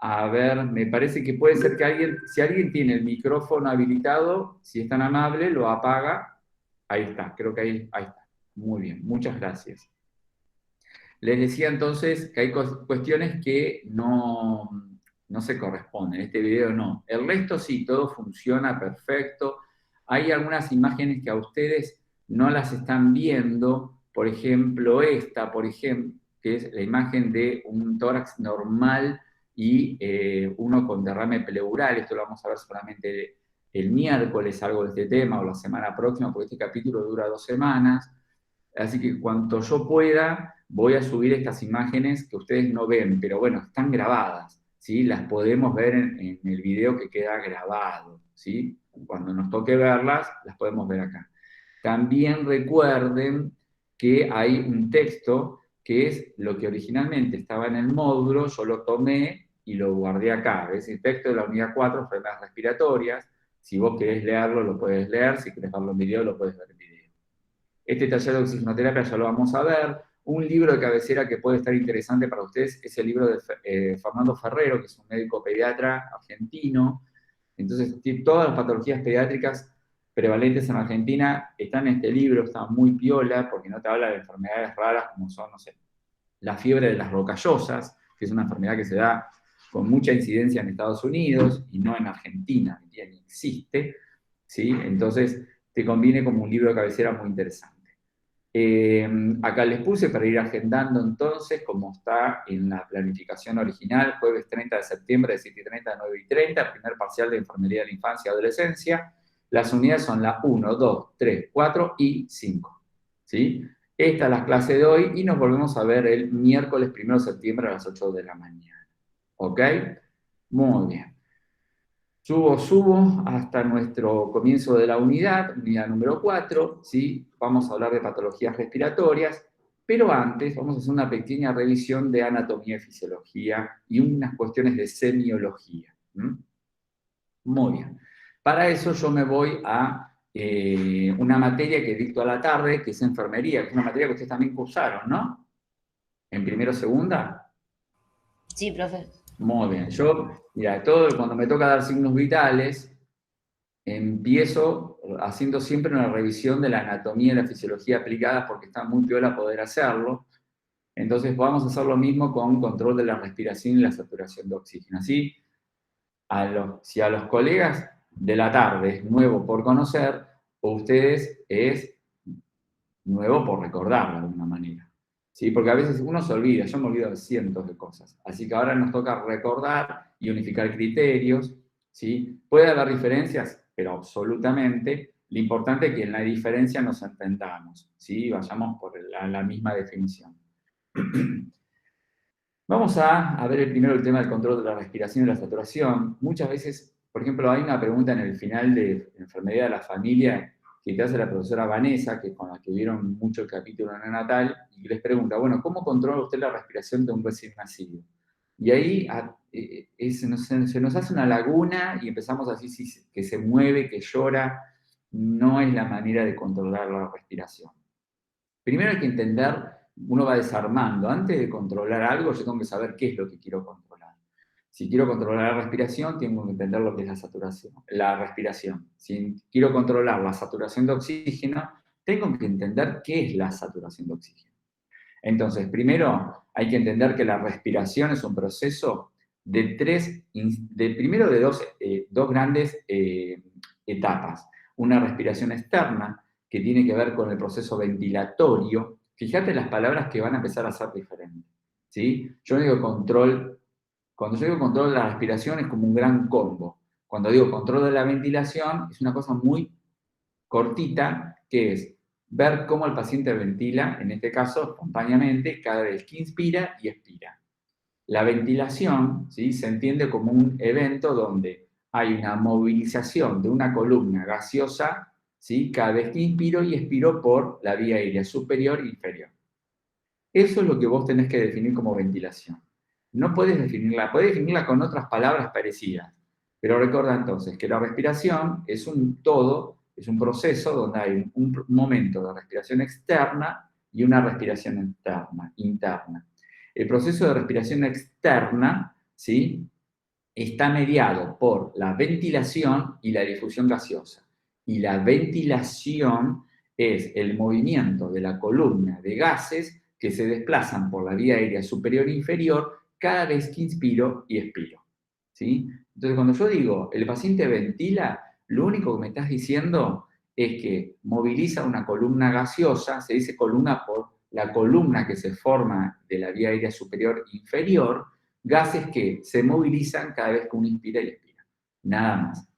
A ver, me parece que puede ser que alguien, si alguien tiene el micrófono habilitado, si es tan amable, lo apaga. Ahí está, creo que ahí está. Muy bien, muchas gracias. Les decía entonces que hay cuestiones que no se corresponden. Este video no. El resto sí, todo funciona perfecto. Hay algunas imágenes que a ustedes no las están viendo. Por ejemplo, por ejemplo, que es la imagen de un tórax normal y uno con derrame pleural. Esto lo vamos a ver solamente el miércoles, algo de este tema, o la semana próxima, porque este capítulo dura 2 semanas. Así que cuanto yo pueda, voy a subir estas imágenes que ustedes no ven, pero bueno, están grabadas, ¿sí? Las podemos ver en el video que queda grabado, ¿sí? Cuando nos toque verlas, las podemos ver acá. También recuerden que hay un texto que es lo que originalmente estaba en el módulo, yo lo tomé y lo guardé acá. Es el texto de la unidad 4, enfermedades respiratorias. Si vos querés leerlo, lo puedes leer. Si querés verlo en video, lo puedes ver en video. Este taller de oxigenoterapia ya lo vamos a ver. Un libro de cabecera que puede estar interesante para ustedes es el libro de Fernando Ferrero, que es un médico pediatra argentino. Entonces, todas las patologías pediátricas prevalentes en Argentina están en este libro, está muy piola, porque no te habla de enfermedades raras como son, no sé, la fiebre de las rocallosas, que es una enfermedad que se da con mucha incidencia en Estados Unidos y no en Argentina, que ni existe, ¿sí? Entonces, te conviene como un libro de cabecera muy interesante. Acá les puse para ir agendando entonces, como está en la planificación original, jueves 30 de septiembre de 7:30 a 9:30, primer parcial de enfermería de la infancia y adolescencia. Las unidades son las 1, 2, 3, 4 y 5. ¿Sí? Esta es la clase de hoy y nos volvemos a ver el miércoles 1 de septiembre a las 8 de la mañana. ¿Ok? Muy bien. Subo hasta nuestro comienzo de la unidad número 4, ¿sí? Vamos a hablar de patologías respiratorias, pero antes vamos a hacer una pequeña revisión de anatomía y fisiología y unas cuestiones de semiología. Muy bien. Para eso yo me voy a una materia que dicto a la tarde, que es enfermería, que es una materia que ustedes también cursaron, ¿no? En primero o segunda. Sí, profe. Muy bien. Mira, cuando me toca dar signos vitales, empiezo haciendo siempre una revisión de la anatomía y la fisiología aplicadas porque está muy piola poder hacerlo. Entonces vamos a hacer lo mismo con control de la respiración y la saturación de oxígeno. Así, si a los colegas de la tarde es nuevo por conocer, o ustedes es nuevo por recordar de alguna manera. ¿Sí? Porque a veces uno se olvida, yo me olvido de cientos de cosas. Así que ahora nos toca recordar y unificar criterios. ¿Sí? Puede haber diferencias, pero absolutamente. Lo importante es que en la diferencia nos entendamos, ¿sí? Vayamos por la misma definición. Vamos a ver primero el tema del control de la respiración y la saturación. Muchas veces, por ejemplo, hay una pregunta en el final de enfermedad de la familia que te hace la profesora Vanessa, que con la que vieron mucho el capítulo neonatal, y les pregunta, bueno, ¿cómo controla usted la respiración de un recién nacido? Y ahí se nos hace una laguna y empezamos así, que se mueve, que llora. No es la manera de controlar la respiración. Primero hay que entender, uno va desarmando. Antes de controlar algo, yo tengo que saber qué es lo que quiero controlar. Si quiero controlar la respiración, tengo que entender lo que es la saturación, la respiración. Si quiero controlar la saturación de oxígeno, tengo que entender qué es la saturación de oxígeno. Entonces, primero hay que entender que la respiración es un proceso primero de dos grandes etapas. Una respiración externa, que tiene que ver con el proceso ventilatorio. Fíjate las palabras que van a empezar a ser diferentes. ¿Sí? Cuando yo digo control de la respiración es como un gran combo. Cuando digo control de la ventilación es una cosa muy cortita, que es ver cómo el paciente ventila, en este caso espontáneamente, cada vez que inspira y expira. La ventilación, ¿sí?, se entiende como un evento donde hay una movilización de una columna gaseosa, ¿sí?, cada vez que inspiro y expiro por la vía aérea superior e inferior. Eso es lo que vos tenés que definir como ventilación. No puedes definirla con otras palabras parecidas, pero recuerda entonces que la respiración es un todo, es un proceso donde hay un momento de respiración externa y una respiración interna. El proceso de respiración externa, ¿sí?, está mediado por la ventilación y la difusión gaseosa. Y la ventilación es el movimiento de la columna de gases que se desplazan por la vía aérea superior e inferior cada vez que inspiro y expiro. ¿Sí? Entonces, cuando yo digo, el paciente ventila, lo único que me estás diciendo es que moviliza una columna gaseosa, se dice columna por la columna que se forma de la vía aérea superior e inferior, gases que se movilizan cada vez que uno inspira y expira. Nada más.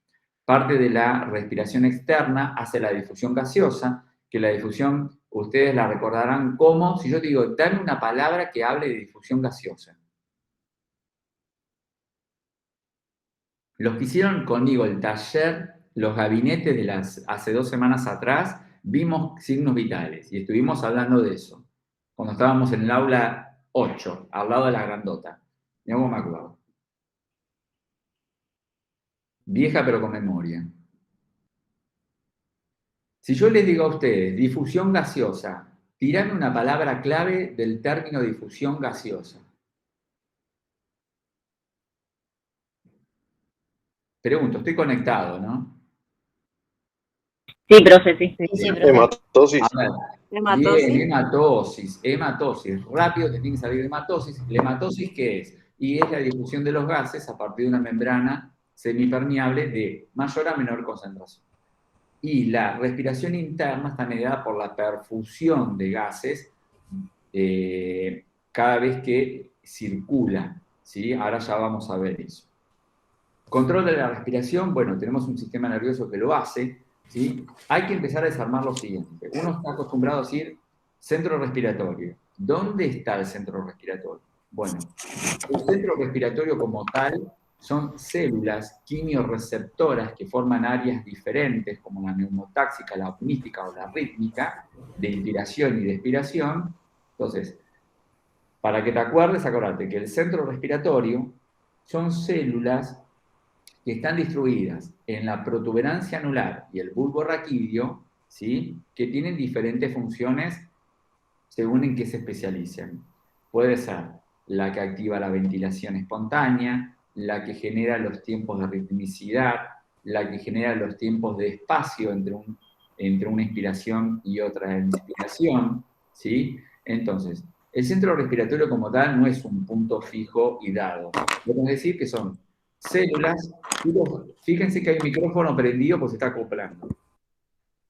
Parte de la respiración externa hace la difusión gaseosa, que la difusión, ustedes la recordarán como, si yo te digo, dame una palabra que hable de difusión gaseosa. Los que hicieron conmigo el taller, los gabinetes de hace 2 semanas atrás, vimos signos vitales y estuvimos hablando de eso. Cuando estábamos en el aula 8, al lado de la grandota. Mirá cómo me acuerdo. Vieja pero con memoria. Si yo les digo a ustedes difusión gaseosa, tirame una palabra clave del término difusión gaseosa. Pregunto, estoy conectado, ¿no? Sí, profe, sí. Sí, profe. Hematosis. A ver, bien, hematosis, hematosis. Rápido te tiene que salir de hematosis. ¿La hematosis qué es? Y es la difusión de los gases a partir de una membrana semipermeable de mayor a menor concentración. Y la respiración interna está mediada por la perfusión de gases cada vez que circula, ¿sí? Ahora ya vamos a ver eso. Control de la respiración, bueno, tenemos un sistema nervioso que lo hace, ¿sí? Hay que empezar a desarmar lo siguiente. Uno está acostumbrado a decir centro respiratorio. ¿Dónde está el centro respiratorio? Bueno, el centro respiratorio como tal son células quimiorreceptoras que forman áreas diferentes, como la neumotáxica, la apnítica o la rítmica, de inspiración y de expiración. Entonces, para que te acuerdes, acordate que el centro respiratorio son células que están distribuidas en la protuberancia anular y el bulbo raquídeo, ¿sí? Que tienen diferentes funciones según en qué se especializan. Puede ser la que activa la ventilación espontánea, la que genera los tiempos de ritmicidad, la que genera los tiempos de espacio entre una inspiración y otra inspiración, ¿sí? Entonces, el centro respiratorio como tal no es un punto fijo y dado. Podemos decir que son células, fíjense que hay un micrófono prendido porque se está acoplando.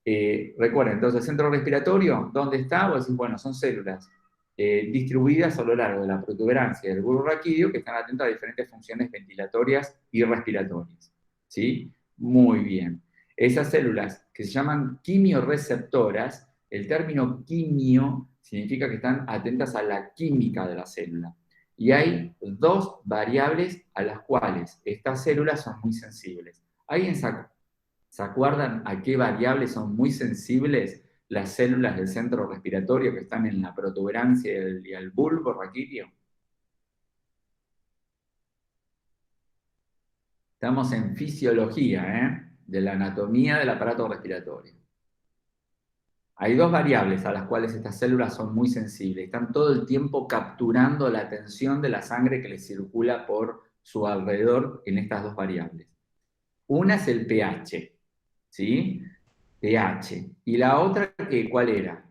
Recuerden, entonces, el centro respiratorio, ¿dónde está? Vos decís, bueno, son células distribuidas a lo largo de la protuberancia del bulbo raquídeo que están atentas a diferentes funciones ventilatorias y respiratorias. ¿Sí? Muy bien. Esas células que se llaman quimiorreceptoras, el término quimio significa que están atentas a la química de la célula. Y hay 2 variables a las cuales estas células son muy sensibles. ¿Alguien se acuerdan a qué variables son muy sensibles las células del centro respiratorio que están en la protuberancia y el bulbo raquídeo? Estamos en fisiología, de la anatomía del aparato respiratorio. Hay 2 variables a las cuales estas células son muy sensibles. Están todo el tiempo capturando la tensión de la sangre que les circula por su alrededor en estas 2 variables. Una es el pH, ¿sí? pH. ¿Y la otra cuál era?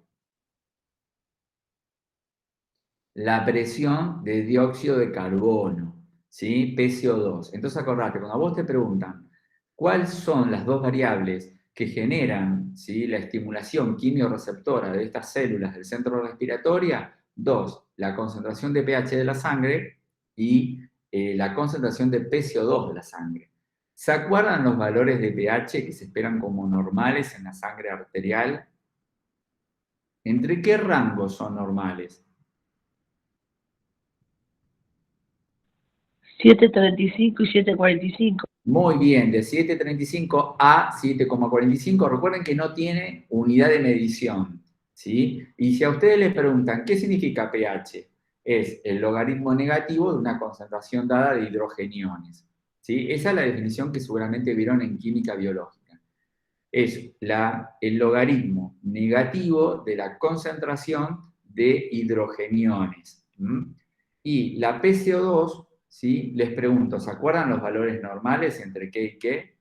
La presión de dióxido de carbono, ¿sí? PCO2. Entonces acordate, cuando a vos te preguntan cuáles son las 2 variables que generan, ¿sí?, la estimulación quimiorreceptora de estas células del centro respiratorio, 2, la concentración de pH de la sangre y la concentración de PCO2 de la sangre. ¿Se acuerdan los valores de pH que se esperan como normales en la sangre arterial? ¿Entre qué rangos son normales? 7.35 y 7.45. Muy bien, de 7,35 a 7,45. Recuerden que no tiene unidad de medición, ¿sí? Y si a ustedes les preguntan, ¿qué significa pH? Es el logaritmo negativo de una concentración dada de hidrogeniones, ¿sí? Esa es la definición que seguramente vieron en química biológica. Es el logaritmo negativo de la concentración de hidrogeniones. Y la PCO2 ¿sí? Les pregunto, ¿se acuerdan los valores normales entre qué y qué?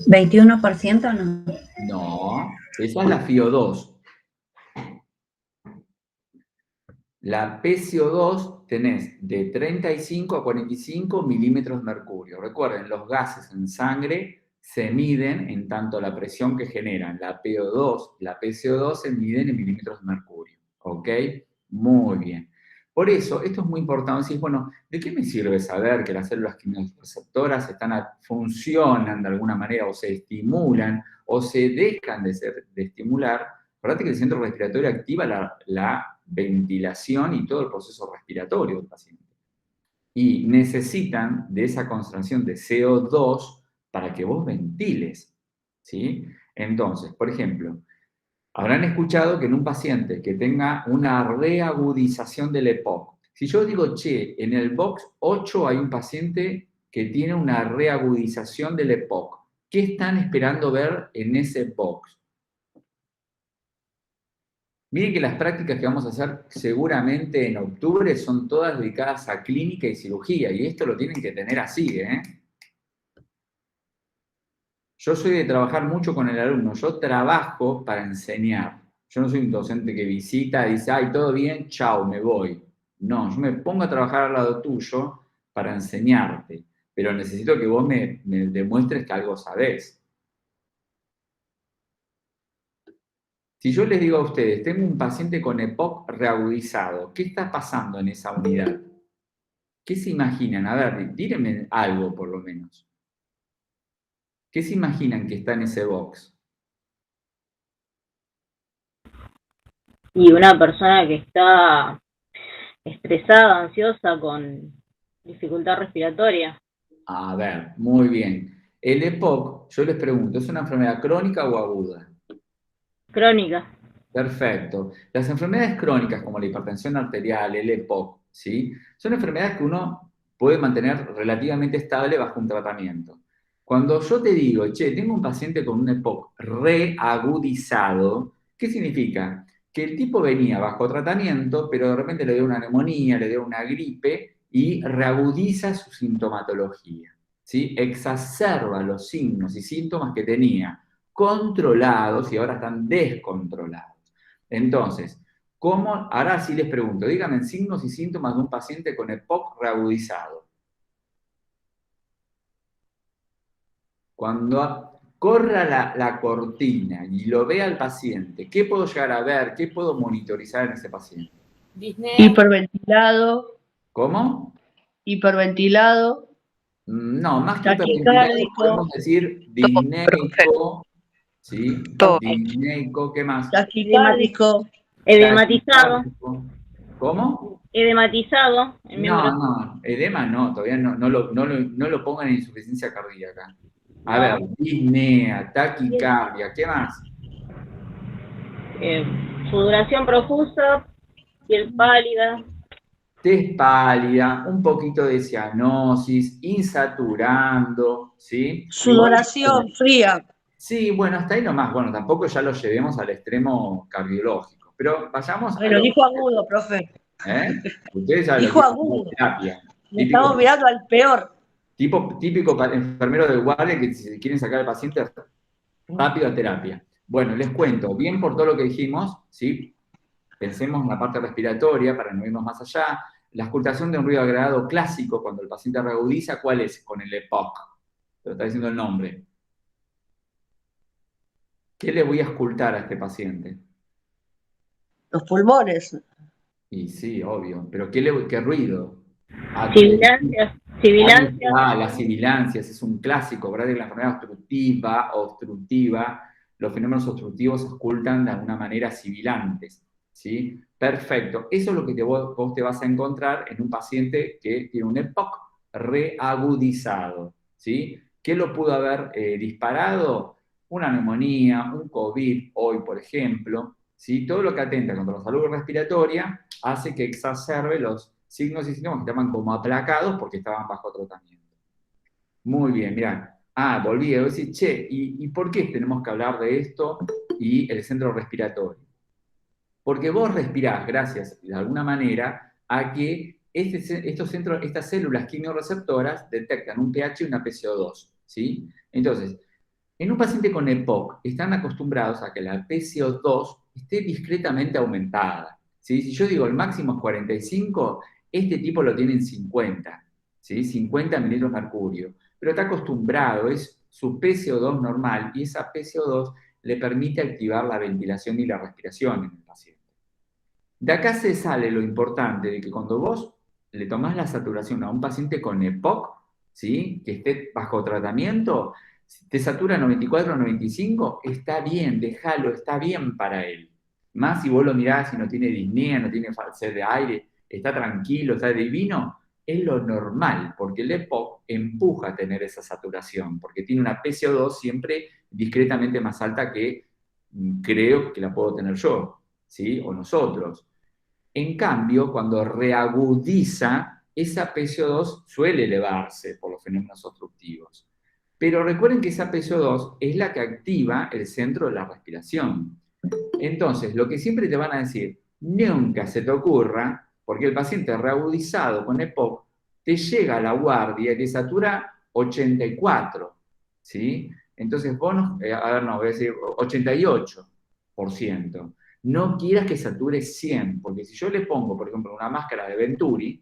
¿21% no? No, esa es la FiO2. La PCO2 tenés de 35 a 45 milímetros de mercurio. Recuerden, los gases en sangre se miden en tanto la presión que generan. La PO2, la PCO2 se miden en milímetros de mercurio. ¿Ok? Muy bien. Por eso, esto es muy importante. Decir, bueno, ¿de qué me sirve saber que las células quimioreceptoras funcionan de alguna manera o se estimulan o se dejan de estimular? Acordate que el centro respiratorio activa la ventilación y todo el proceso respiratorio del paciente. Y necesitan de esa concentración de CO2 para que vos ventiles, ¿sí? Entonces, por ejemplo, habrán escuchado que en un paciente que tenga una reagudización del EPOC, si yo digo, che, en el box 8 hay un paciente que tiene una reagudización del EPOC, ¿qué están esperando ver en ese box? Miren que las prácticas que vamos a hacer seguramente en octubre son todas dedicadas a clínica y cirugía, y esto lo tienen que tener así, ¿eh? Yo soy de trabajar mucho con el alumno, yo trabajo para enseñar. Yo no soy un docente que visita y dice, ay, todo bien, chao, me voy. No, yo me pongo a trabajar al lado tuyo para enseñarte, pero necesito que vos me demuestres que algo sabés. Si yo les digo a ustedes, tengo un paciente con EPOC reagudizado, ¿qué está pasando en esa unidad? ¿Qué se imaginan? A ver, díganme algo por lo menos. ¿Qué se imaginan que está en ese box? Y una persona que está estresada, ansiosa, con dificultad respiratoria. A ver, muy bien. El EPOC, yo les pregunto, ¿es una enfermedad crónica o aguda? Crónica. Perfecto. Las enfermedades crónicas como la hipertensión arterial, el EPOC, ¿sí? Son enfermedades que uno puede mantener relativamente estable bajo un tratamiento. Cuando yo te digo, che, tengo un paciente con un EPOC reagudizado, ¿qué significa? Que el tipo venía bajo tratamiento, pero de repente le dio una neumonía, le dio una gripe y reagudiza su sintomatología, ¿sí? Exacerba los signos y síntomas que tenía controlados y ahora están descontrolados. Entonces, ¿cómo? Ahora sí les pregunto, díganme signos y síntomas de un paciente con EPOC reagudizado. Cuando corra la cortina y lo vea el paciente, ¿qué puedo llegar a ver? ¿Qué puedo monitorizar en ese paciente? Disney. Hiperventilado, ¿Cómo? hiperventilado, No, más que hiperventilado taquicárdico, podemos decir disneico, ¿sí? Todo. Disneico, ¿qué más? taquicárdico, edematizado, Taquicárdico. ¿Cómo? edematizado, el miembro. No, edema no, todavía no lo pongan en insuficiencia cardíaca. A ver, No. disnea, taquicardia, ¿qué más? Sudoración profusa, piel pálida, Tez pálida, un poquito de cianosis, insaturando, ¿sí? Igual, sudoración fría. sí, bueno, hasta ahí nomás. Bueno, tampoco ya lo llevemos al extremo cardiológico, pero vayamos a Bueno, lo... dijo agudo, profe. ¿Eh? Ustedes ya lo Dijo tienen como agudo. terapia. Le estamos Típico, mirando al peor. típico enfermero de guardia que si quieren sacar al paciente rápido a terapia. Bueno, les cuento, bien por todo lo que dijimos, ¿sí? Pensemos en la parte respiratoria para no irnos más allá. La auscultación de un ruido agregado clásico cuando el paciente reagudiza, ¿cuál es? Con el EPOC. Lo está diciendo el nombre. ¿Qué le voy a auscultar a este paciente? Los pulmones. Y sí, obvio, pero ¿qué ruido? Sibilancias. Sibilancias. Las sibilancias es un clásico, ¿verdad? De la enfermedad obstructiva, los fenómenos obstructivos se ocultan de alguna manera sibilantes, ¿sí? Perfecto. Eso es lo que vos te vas a encontrar en un paciente que tiene un EPOC reagudizado, ¿sí? ¿Qué lo pudo haber disparado? Una neumonía, un COVID, hoy, por ejemplo, ¿sí? Todo lo que atenta contra la salud respiratoria hace que exacerbe los signos y síntomas que estaban como aplacados porque estaban bajo tratamiento. Muy bien, mirá. Volví a decir, che, ¿y por qué tenemos que hablar de esto y el centro respiratorio? Porque vos respirás, gracias, de alguna manera, a que estas células quimiorreceptoras detectan un pH y una PCO2, ¿sí? Entonces, en un paciente con EPOC, están acostumbrados a que la PCO2 esté discretamente aumentada, ¿sí? Si yo digo el máximo es 45, este tipo lo tiene en 50, ¿sí? 50 mililitros de mercurio. Pero está acostumbrado, es su PCO2 normal, y esa PCO2 le permite activar la ventilación y la respiración en el paciente. De acá se sale lo importante de que cuando vos le tomás la saturación a un paciente con EPOC, ¿sí? Que esté bajo tratamiento, si te satura 94 o 95, está bien, déjalo, está bien para él. Más si vos lo mirás y no tiene disnea, no tiene sed de aire, está tranquilo, está divino, es lo normal, porque el EPOC empuja a tener esa saturación, porque tiene una PCO2 siempre discretamente más alta que creo que la puedo tener yo, ¿sí? O nosotros. En cambio, cuando reagudiza, esa PCO2 suele elevarse por los fenómenos obstructivos. Pero recuerden que esa PCO2 es la que activa el centro de la respiración. Entonces, lo que siempre te van a decir, nunca se te ocurra, porque el paciente reagudizado con EPOC te llega a la guardia y te satura 84, ¿sí? Entonces, vos, voy a decir 88%. No quieras que sature 100, porque si yo le pongo, por ejemplo, una máscara de Venturi,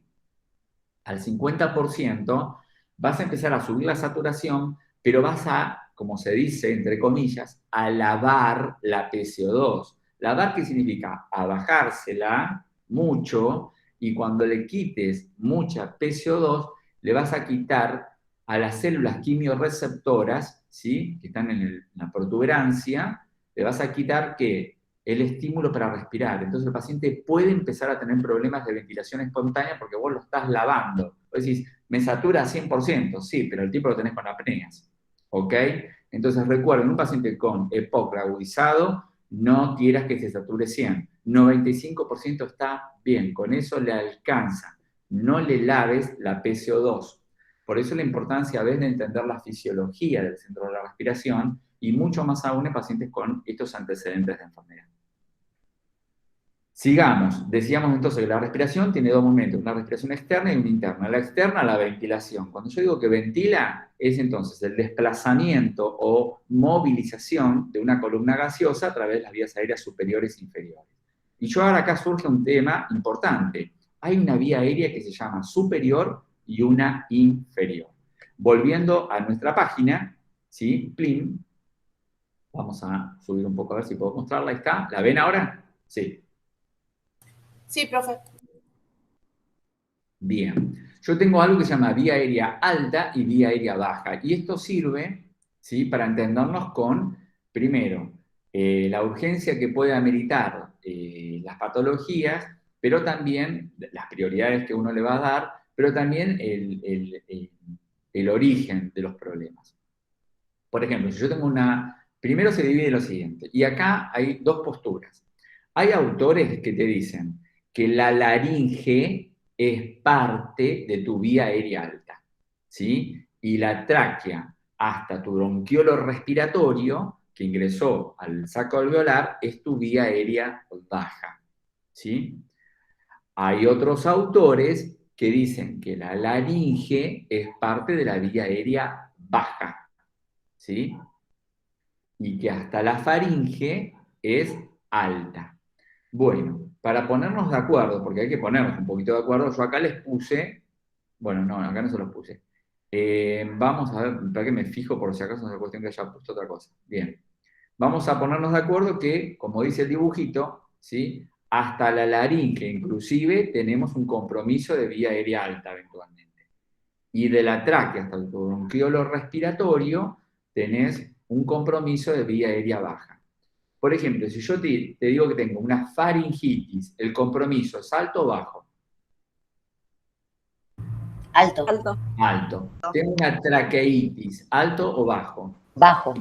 al 50%, vas a empezar a subir la saturación, pero vas a, como se dice, entre comillas, a lavar la PCO2. ¿Lavar qué significa? A bajársela mucho, y cuando le quites mucha PCO2, le vas a quitar a las células quimiorreceptoras, ¿sí? Que están en la protuberancia, le vas a quitar ¿qué? El estímulo para respirar. Entonces el paciente puede empezar a tener problemas de ventilación espontánea porque vos lo estás lavando. Vos decís, me satura 100%, sí, pero el tipo lo tenés con apneas, ¿ok? Entonces recuerden, un paciente con EPOC agudizado, no quieras que se sature 100. 95% está bien, con eso le alcanza. No le laves la PCO2. Por eso la importancia a veces de entender la fisiología del centro de la respiración, y mucho más aún en pacientes con estos antecedentes de enfermedad. Sigamos. Decíamos entonces que la respiración tiene dos momentos, una respiración externa y una interna. La externa, la ventilación. Cuando yo digo que ventila, es entonces el desplazamiento o movilización de una columna gaseosa a través de las vías aéreas superiores e inferiores. Y yo ahora acá surge un tema importante. Hay una vía aérea que se llama superior y una inferior. Volviendo a nuestra página, ¿sí? Plim. Vamos a subir un poco a ver si puedo mostrarla. Ahí está. ¿La ven ahora? Sí. Sí, profe. Bien. Yo tengo algo que se llama vía aérea alta y vía aérea baja. Y esto sirve, ¿sí? Para entendernos con, primero, la urgencia que puede ameritar las patologías, pero también las prioridades que uno le va a dar, pero también el origen de los problemas. Por ejemplo, si yo tengo una... Primero se divide lo siguiente, y acá hay dos posturas. Hay autores que te dicen que la laringe es parte de tu vía aérea alta, ¿sí? Y la tráquea hasta tu bronquiolo respiratorio, que ingresó al saco alveolar, es tu vía aérea baja, ¿sí? Hay otros autores que dicen que la laringe es parte de la vía aérea baja, ¿sí? Y que hasta la faringe es alta. Bueno, para ponernos de acuerdo, porque hay que ponernos un poquito de acuerdo, yo acá les puse, bueno, no, acá no se los puse. Vamos a ver, para que me fijo por si acaso no es cuestión que haya puesto otra cosa. Bien, vamos a ponernos de acuerdo que, como dice el dibujito, ¿sí? Hasta la laringe, inclusive, tenemos un compromiso de vía aérea alta eventualmente. Y de la tráquea hasta el bronquiolo respiratorio, tenés un compromiso de vía aérea baja. Por ejemplo, si yo te digo que tengo una faringitis, ¿el compromiso es alto o bajo? Alto. Alto. Alto. Tengo una traqueitis, ¿alto o bajo? Bajo.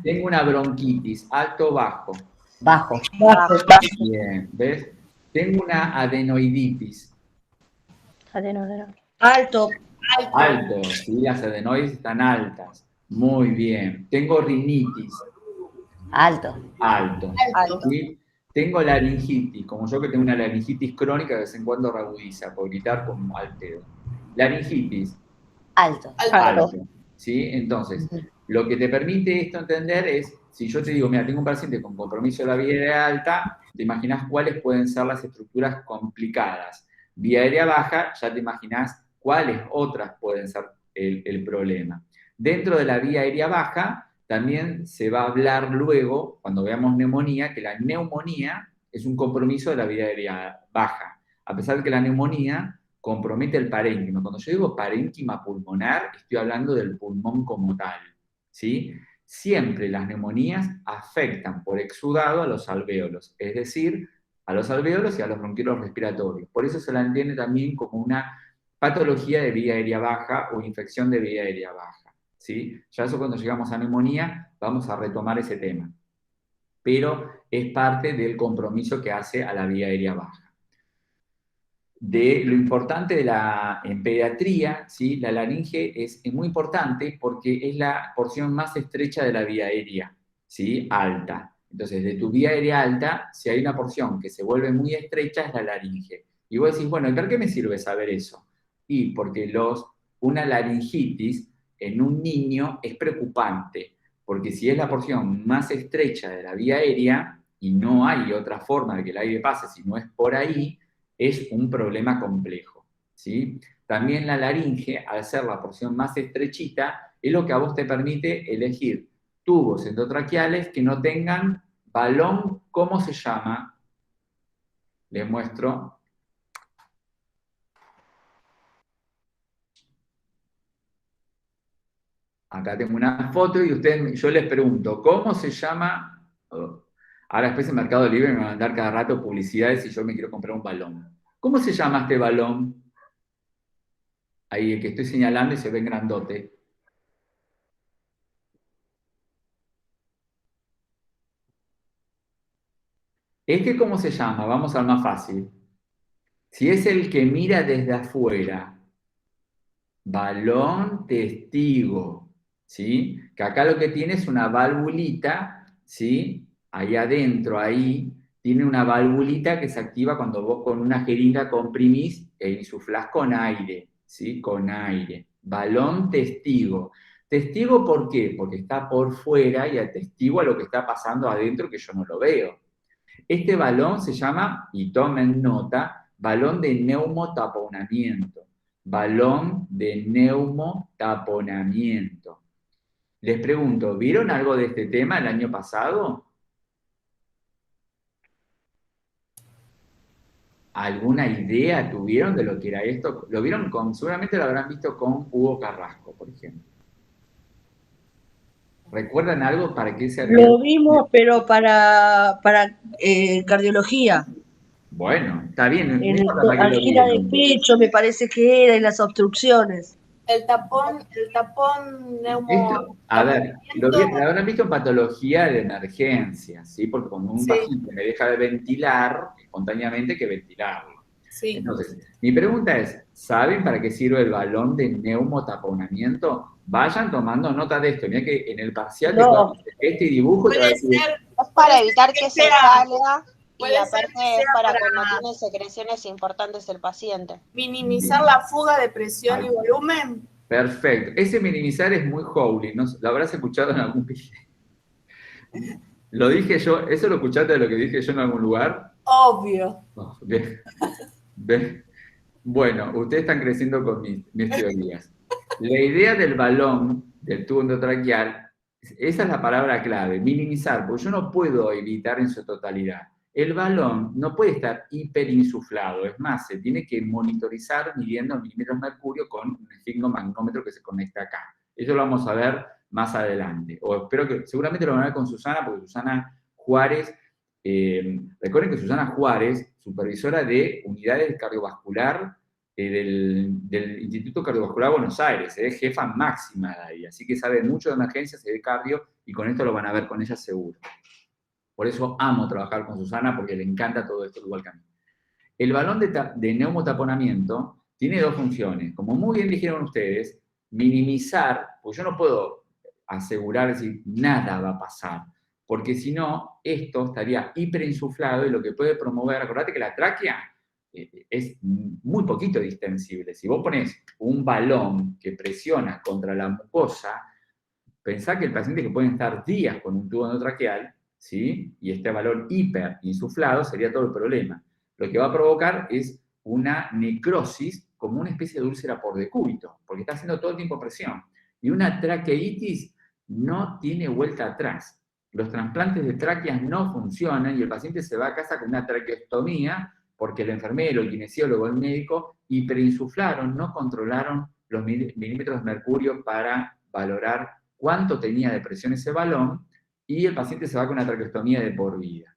Tengo una bronquitis, ¿alto o bajo? Bajo. Bien, ¿ves? Tengo una adenoiditis. Alto. Alto, sí, las adenoides están altas. Muy bien. Tengo rinitis. Alto. Alto. Alto. ¿Sí? Tengo laringitis, como yo que tengo una laringitis crónica que de vez en cuando reagudiza, por gritar como al pedo. Laringitis, Alto. Alto. ¿sí? Entonces, lo que te permite esto entender es, si yo te digo, mira, tengo un paciente con compromiso de la vía aérea alta, te imaginas cuáles pueden ser las estructuras complicadas. Vía aérea baja, ya te imaginas cuáles otras pueden ser el problema. Dentro de la vía aérea baja, también se va a hablar luego, cuando veamos neumonía, que la neumonía es un compromiso de la vía aérea baja. A pesar de que la neumonía compromete el parénquima. Cuando yo digo parénquima pulmonar, estoy hablando del pulmón como tal, ¿sí? Siempre las neumonías afectan por exudado a los alvéolos, es decir, a los alvéolos y a los bronquiolos respiratorios. Por eso se la entiende también como una patología de vía aérea baja o infección de vía aérea baja, ¿sí? Ya eso cuando llegamos a neumonía vamos a retomar ese tema. Pero es parte del compromiso que hace a la vía aérea baja. De lo importante en pediatría, ¿sí? La laringe es muy importante porque es la porción más estrecha de la vía aérea, ¿sí? Alta. Entonces, de tu vía aérea alta, si hay una porción que se vuelve muy estrecha, es la laringe. Y vos decís, bueno, ¿y por qué me sirve saber eso? Y porque una laringitis en un niño es preocupante, porque si es la porción más estrecha de la vía aérea y no hay otra forma de que el aire pase si no es por ahí, es un problema complejo, ¿sí? También la laringe, al ser la porción más estrechita, es lo que a vos te permite elegir tubos endotraqueales que no tengan balón, ¿cómo se llama? Les muestro. Acá tengo una foto y yo les pregunto, ¿cómo se llama? Ahora después en Mercado Libre me van a mandar cada rato publicidades si yo me quiero comprar un balón. ¿Cómo se llama este balón? Ahí el que estoy señalando y se ve en grandote. ¿Cómo se llama? Vamos al más fácil. Si es el que mira desde afuera, balón testigo, ¿sí? Que acá lo que tiene es una valvulita, ¿sí? Ahí adentro, ahí, tiene una valvulita que se activa cuando vos con una jeringa comprimís e insuflás con aire, ¿sí? Con aire. Balón testigo. ¿Testigo por qué? Porque está por fuera y atestigua lo que está pasando adentro que yo no lo veo. Este balón se llama, y tomen nota, balón de neumotaponamiento. Balón de neumotaponamiento. Les pregunto, ¿vieron algo de este tema el año pasado? ¿Alguna idea tuvieron de lo que era esto? Lo vieron seguramente lo habrán visto con Hugo Carrasco, por ejemplo. ¿Recuerdan algo para qué servía? Lo vimos, pero para cardiología. Bueno, está bien. No En importa para qué lo angina de vieron. pecho, me parece que era, y las obstrucciones. El tapón Esto, a ver, lo neumo. habrán visto en patología de emergencia, ¿sí? Porque cuando un paciente me deja de ventilar, espontáneamente hay que ventilarlo. Sí. Entonces, mi pregunta es, ¿saben para qué sirve el balón de neumotaponamiento? Vayan tomando nota de esto. Mira que en el parcial No. este dibujo te va a Puede decir, ser, Es para evitar que se salga y puede ser aparte que es sea para para cuando tiene secreciones importantes el paciente. minimizar la fuga de presión y volumen. perfecto. Ese minimizar es muy holy, ¿no? ¿Lo habrás escuchado en algún video? ¿Lo dije yo? ¿Eso lo escuchaste de lo que dije yo en algún lugar? Obvio. Oh, bien. Bueno, ustedes están creciendo con mis teorías. La idea del balón, del tubo endotraqueal, esa es la palabra clave, minimizar, porque yo no puedo evitar en su totalidad. El balón no puede estar hiperinsuflado, es más, se tiene que monitorizar midiendo milímetros de mercurio con un esfigmomagnómetro que se conecta acá. Eso lo vamos a ver más adelante. O espero que, seguramente lo van a ver con Susana, porque Susana Juárez, recuerden que Susana Juárez, supervisora de unidades cardiovascular del Instituto Cardiovascular de Buenos Aires, es jefa máxima de ahí, así que sabe mucho de emergencias y de cardio, y con esto lo van a ver con ella seguro. Por eso amo trabajar con Susana, porque le encanta todo esto igual que a mí. El balón de neumotaponamiento tiene dos funciones. Como muy bien dijeron ustedes, minimizar, pues yo no puedo asegurar si nada va a pasar, porque si no, esto estaría hiperinsuflado y lo que puede promover, acordate que la tráquea es muy poquito distensible. Si vos pones un balón que presiona contra la mucosa, pensá que el paciente que puede estar días con un tubo endotraqueal, ¿sí? Y este balón hiperinsuflado sería todo el problema. Lo que va a provocar es una necrosis como una especie de úlcera por decúbito, porque está haciendo todo el tiempo presión. Y una traqueitis no tiene vuelta atrás. Los trasplantes de tráqueas no funcionan y el paciente se va a casa con una traqueostomía porque el enfermero, el kinesiólogo, el médico hiperinsuflaron, no controlaron los milímetros de mercurio para valorar cuánto tenía de presión ese balón y el paciente se va con una traqueostomía de por vida.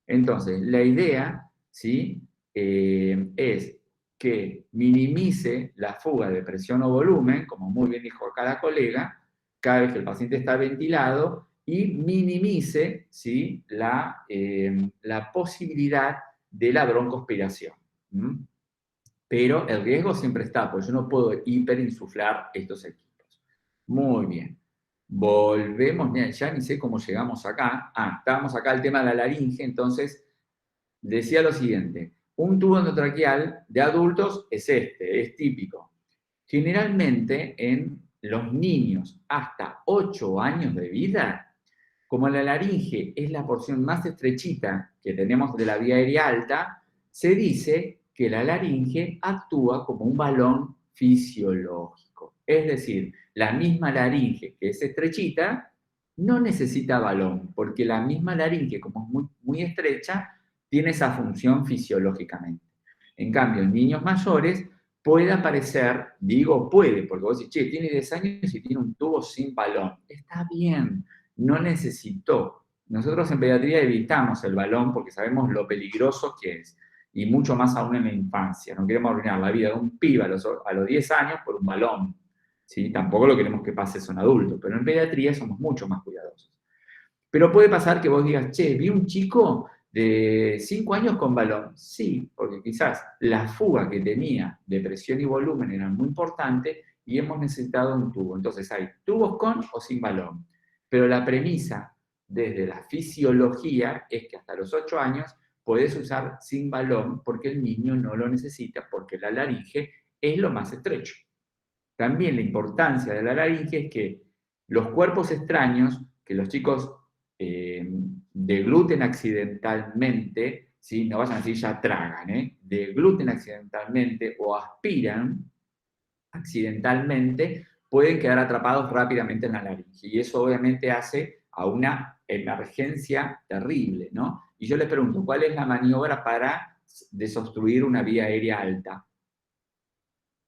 Entonces, la idea, ¿sí? Es que minimice la fuga de presión o volumen, como muy bien dijo acá la colega, cada vez que el paciente está ventilado, y minimice, ¿sí? la posibilidad de la broncoaspiración. Pero el riesgo siempre está, porque yo no puedo hiperinsuflar estos equipos. Muy bien. Volvemos, mira, ya ni sé cómo llegamos acá. Estábamos acá el tema de la laringe, entonces decía lo siguiente. Un tubo endotraqueal de adultos es es típico. Generalmente en los niños hasta 8 años de vida, como la laringe es la porción más estrechita que tenemos de la vía aérea alta, se dice que la laringe actúa como un balón fisiológico. Es decir, la misma laringe que es estrechita no necesita balón, porque la misma laringe, como es muy, muy estrecha, tiene esa función fisiológicamente. En cambio, en niños mayores puede aparecer, digo puede, porque vos decís, che, tiene 10 años y tiene un tubo sin balón. Está bien, no necesitó. Nosotros en pediatría evitamos el balón porque sabemos lo peligroso que es, y mucho más aún en la infancia. No queremos arruinar la vida de un pibe a los 10 años por un balón. ¿Sí? Tampoco lo queremos que pase son adultos, pero en pediatría somos mucho más cuidadosos. Pero puede pasar que vos digas, che, vi un chico de 5 años con balón. Sí, porque quizás la fuga que tenía de presión y volumen era muy importante y hemos necesitado un tubo. Entonces hay tubos con o sin balón. Pero la premisa desde la fisiología es que hasta los 8 años podés usar sin balón porque el niño no lo necesita, porque la laringe es lo más estrecho. También la importancia de la laringe es que los cuerpos extraños que los chicos degluten accidentalmente, ¿sí? No vayan a decir ya tragan, degluten accidentalmente o aspiran accidentalmente, pueden quedar atrapados rápidamente en la laringe. Y eso obviamente hace a una emergencia terrible, ¿no? Y yo les pregunto, ¿cuál es la maniobra para desobstruir una vía aérea alta?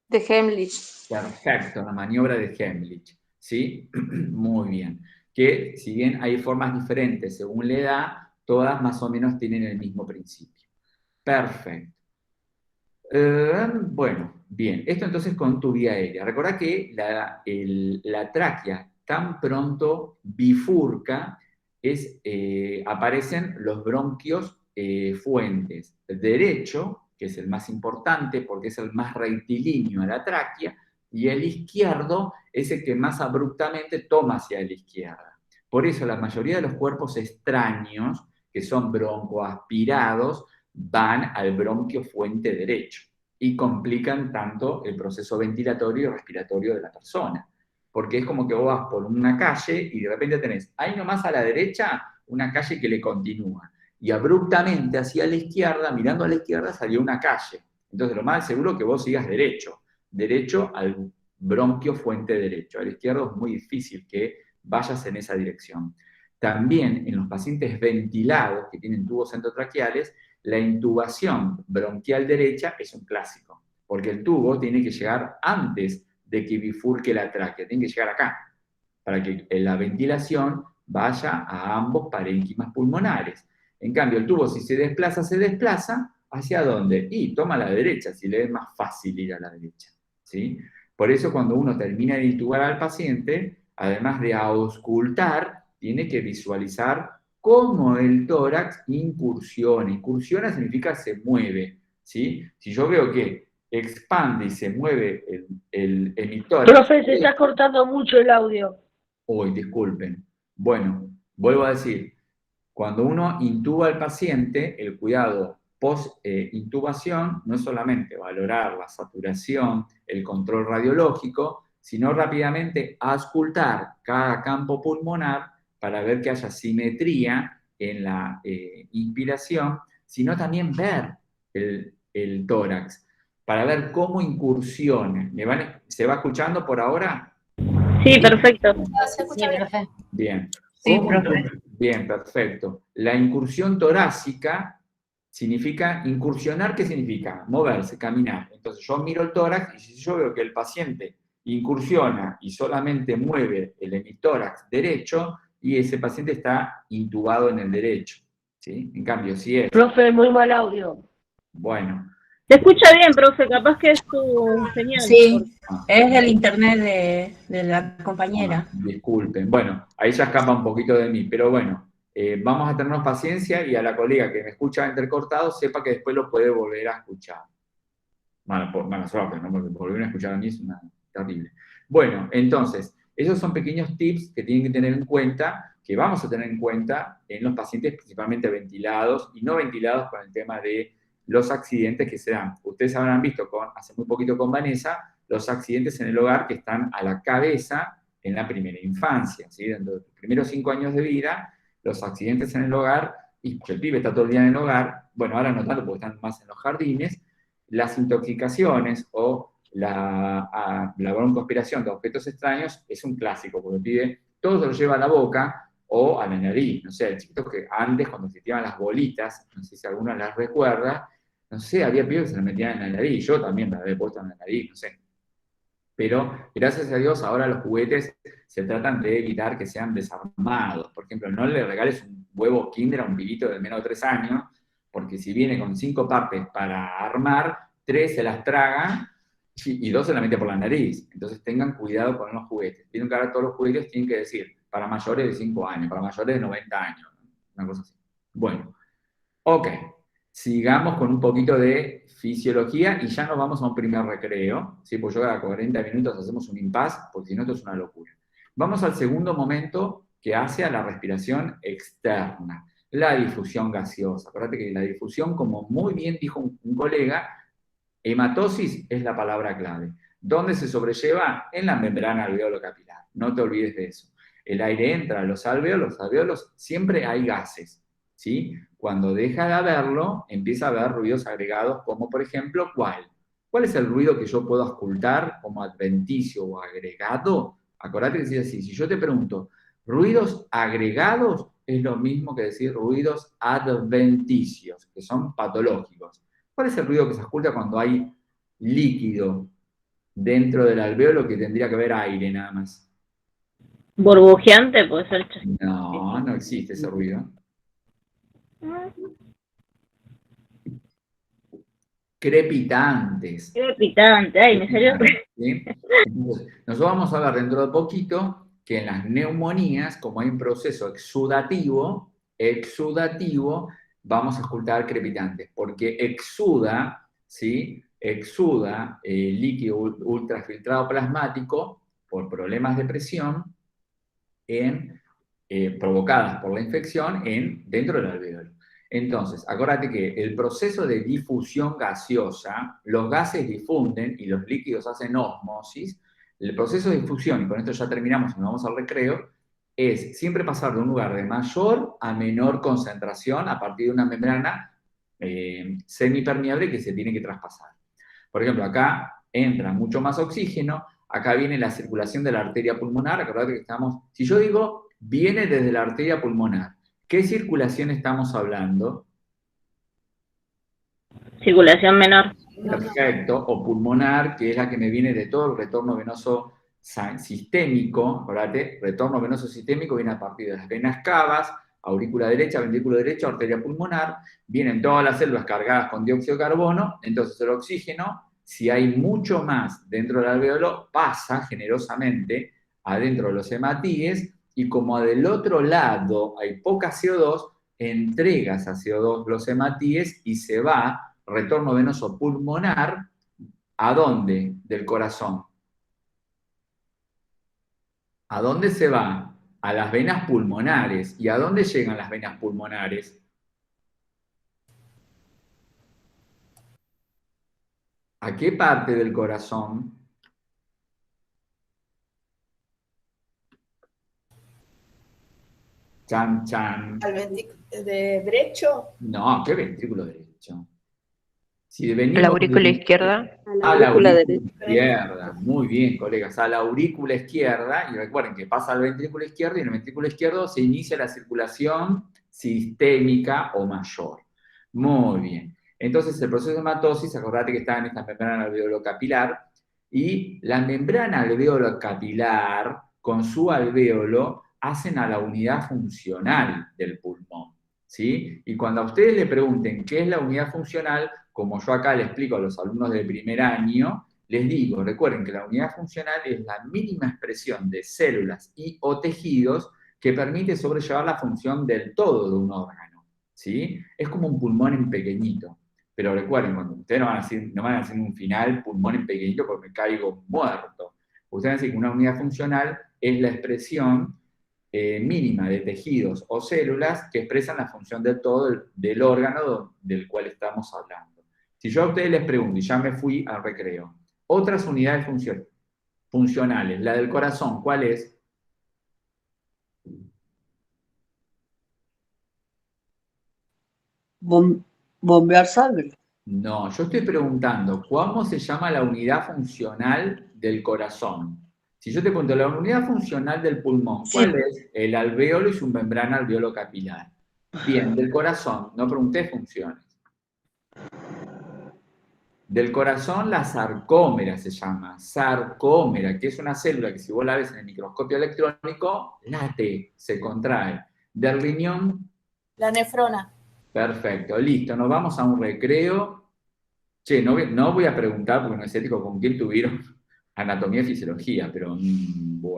De Heimlich. Perfecto, la maniobra de Heimlich, ¿sí? Muy bien. Que si bien hay formas diferentes según la edad, todas más o menos tienen el mismo principio. Perfecto. Bueno, bien, esto entonces con tu vía aérea. Recordá que la tráquea tan pronto bifurca, aparecen los bronquios fuentes. El derecho, que es el más importante porque es el más rectilíneo a la tráquea, y el izquierdo es el que más abruptamente toma hacia la izquierda. Por eso la mayoría de los cuerpos extraños, que son broncoaspirados, van al bronquio fuente derecho y complican tanto el proceso ventilatorio y respiratorio de la persona. Porque es como que vos vas por una calle y de repente tenés ahí nomás a la derecha una calle que le continúa. Y abruptamente hacia la izquierda, mirando a la izquierda, salió una calle. Entonces lo más seguro es que vos sigas derecho al bronquio fuente derecho. A la izquierda es muy difícil que vayas en esa dirección. También en los pacientes ventilados que tienen tubos endotraqueales, la intubación bronquial derecha es un clásico, porque el tubo tiene que llegar antes de que bifurque la tráquea, tiene que llegar acá, para que la ventilación vaya a ambos parénquimas pulmonares. En cambio, el tubo si se desplaza, ¿hacia dónde? Y toma a la derecha, si le es más fácil ir a la derecha, ¿sí? Por eso cuando uno termina de intubar al paciente, además de auscultar, tiene que visualizar cómo el tórax incursiona. Incursiona significa se mueve, ¿sí? Si yo veo que expande y se mueve el emitórax... Profe, se está cortando mucho el audio. Uy, disculpen. Bueno, vuelvo a decir, Cuando uno intuba al paciente, el cuidado post-intubación no es solamente valorar la saturación, el control radiológico, sino rápidamente auscultar cada campo pulmonar para ver que haya simetría en la inspiración, sino también ver el tórax, para ver cómo incursiona. ¿Se va escuchando por ahora? Sí, perfecto. ¿Se Sí, escucha bien? profe. Bien. Sí, ¿Cómo profe. Bien, perfecto. La incursión torácica significa incursionar, ¿qué significa? Moverse, caminar. Entonces yo miro el tórax y si yo veo que el paciente incursiona y solamente mueve el hemitórax derecho, y ese paciente está intubado en el derecho, ¿sí? En cambio, si es, Profe, muy mal audio. bueno, Se escucha bien, profe, capaz que es tu señal. Sí, ah, es el internet de la compañera. disculpen. Bueno, ahí ya escapa un poquito de mí, pero bueno, vamos a tenernos paciencia y a la colega que me escucha entrecortado sepa que después lo puede volver a escuchar. Mala suerte, ¿no? Porque volver a escuchar a mí es una terrible. Bueno, entonces, esos son pequeños tips que tienen que tener en cuenta, que vamos a tener en cuenta en los pacientes principalmente ventilados y no ventilados con el tema de los accidentes que se dan. Ustedes habrán visto hace muy poquito con Vanessa, los accidentes en el hogar que están a la cabeza en la primera infancia, ¿sí? Dentro de los primeros 5 años de vida, los accidentes en el hogar, y el pibe está todo el día en el hogar, bueno, ahora no tanto porque están más en los jardines, las intoxicaciones o la broncoaspiración de objetos extraños es un clásico, porque el pibe todo se lo lleva a la boca o a la nariz. No sé, el chiquito que antes, cuando se tiraban las bolitas, no sé si alguno las recuerda, no sé, había pibes que se las metían en la nariz, yo también me la había puesto en la nariz, no sé. Pero gracias a Dios ahora los juguetes se tratan de evitar que sean desarmados. Por ejemplo, no le regales un huevo Kinder a un pibito de menos de 3 años, porque si viene con 5 partes para armar, 3 se las traga y 2 se las mete por la nariz. Entonces tengan cuidado con los juguetes. Vieron que ahora todos los juguetes tienen que decir para mayores de 5 años, para mayores de 90 años, una cosa así. Bueno, ok. Sigamos con un poquito de fisiología y ya nos vamos a un primer recreo, ¿sí? Pues yo cada 40 minutos hacemos un impasse, porque si no esto es una locura. Vamos al segundo momento que hace a la respiración externa, la difusión gaseosa. Acuérdate que la difusión, como muy bien dijo un colega, hematosis es la palabra clave. ¿Dónde se sobrelleva? En la membrana alveolo-capilar. No te olvides de eso. El aire entra a los alveolos siempre hay gases, ¿sí? Cuando deja de haberlo, empieza a haber ruidos agregados, como por ejemplo, ¿cuál? ¿Cuál es el ruido que yo puedo auscultar como adventicio o agregado? Acordate que decir así, si yo te pregunto, ruidos agregados es lo mismo que decir ruidos adventicios, que son patológicos. ¿Cuál es el ruido que se ausculta cuando hay líquido dentro del alveolo que tendría que haber aire nada más? Burbujeante puede ser. No, no existe ese ruido. Crepitantes. Crepitante, ay, me salió. ¿Sí? Entonces, nosotros vamos a ver dentro de poquito que en las neumonías, como hay un proceso exudativo, vamos a auscultar crepitantes, porque exuda, ¿sí? Exuda líquido ultrafiltrado plasmático por problemas de presión provocadas por la infección dentro del alveolo. Entonces, acuérdate que el proceso de difusión gaseosa, los gases difunden y los líquidos hacen ósmosis. El proceso de difusión, y con esto ya terminamos y nos vamos al recreo, es siempre pasar de un lugar de mayor a menor concentración a partir de una membrana semipermeable que se tiene que traspasar. Por ejemplo, acá entra mucho más oxígeno, acá viene la circulación de la arteria pulmonar, acordate que estamos, si yo digo viene desde la arteria pulmonar, ¿qué circulación estamos hablando? Circulación menor. Perfecto, o pulmonar, que es la que me viene de todo el retorno venoso sistémico, acordate, retorno venoso sistémico viene a partir de las venas cavas, aurícula derecha, ventrículo derecho, arteria pulmonar, vienen todas las células cargadas con dióxido de carbono, entonces el oxígeno, si hay mucho más dentro del alveolo, pasa generosamente adentro de los hematíes, y como del otro lado hay poca CO2, entregas a CO2 los hematíes y se va, retorno venoso pulmonar, ¿a dónde? Del corazón. ¿A dónde se va? A las venas pulmonares. ¿Y a dónde llegan las venas pulmonares? ¿A qué parte del corazón? Chan, chan. ¿Al ventrículo derecho? No, ¿qué ventrículo derecho? Si La venimos aurícula izquierda. a la aurícula aurícula izquierda. Muy bien, colegas. A la aurícula izquierda, y recuerden que pasa al ventrículo izquierdo, y en el ventrículo izquierdo se inicia la circulación sistémica o mayor. Muy bien. Entonces, el proceso de hematosis, acordate que está en esta membrana alveolo-capilar, y la membrana alveolo-capilar, con su alvéolo, hacen a la unidad funcional del pulmón, ¿sí? Y cuando a ustedes le pregunten qué es la unidad funcional, como yo acá le explico a los alumnos del primer año, les digo, recuerden que la unidad funcional es la mínima expresión de células y o tejidos que permite sobrellevar la función del todo de un órgano, ¿sí? Es como un pulmón en pequeñito. Pero recuerden, cuando ustedes no van a decir un final pulmón en pequeñito porque me caigo muerto. Ustedes van a decir que una unidad funcional es la expresión mínima de tejidos o células que expresan la función del todo del órgano del cual estamos hablando. Si yo a ustedes les pregunto, y ya me fui al recreo, otras unidades funcionales, la del corazón, ¿cuál es? Bombear sangre. No, yo estoy preguntando, ¿cómo se llama la unidad funcional del corazón? Si yo te pregunto, la unidad funcional del pulmón, ¿cuál es? El alvéolo y su membrana alveolo-capilar. Bien, del corazón, no pregunté funciones. Del corazón, la sarcómera se llama, sarcómera, que es una célula que si vos la ves en el microscopio electrónico, late, se contrae. Del riñón, La nefrona. perfecto, listo, nos vamos a un recreo. Che, no voy a preguntar, porque no es ético, con quién tuvieron anatomía y fisiología, pero bueno.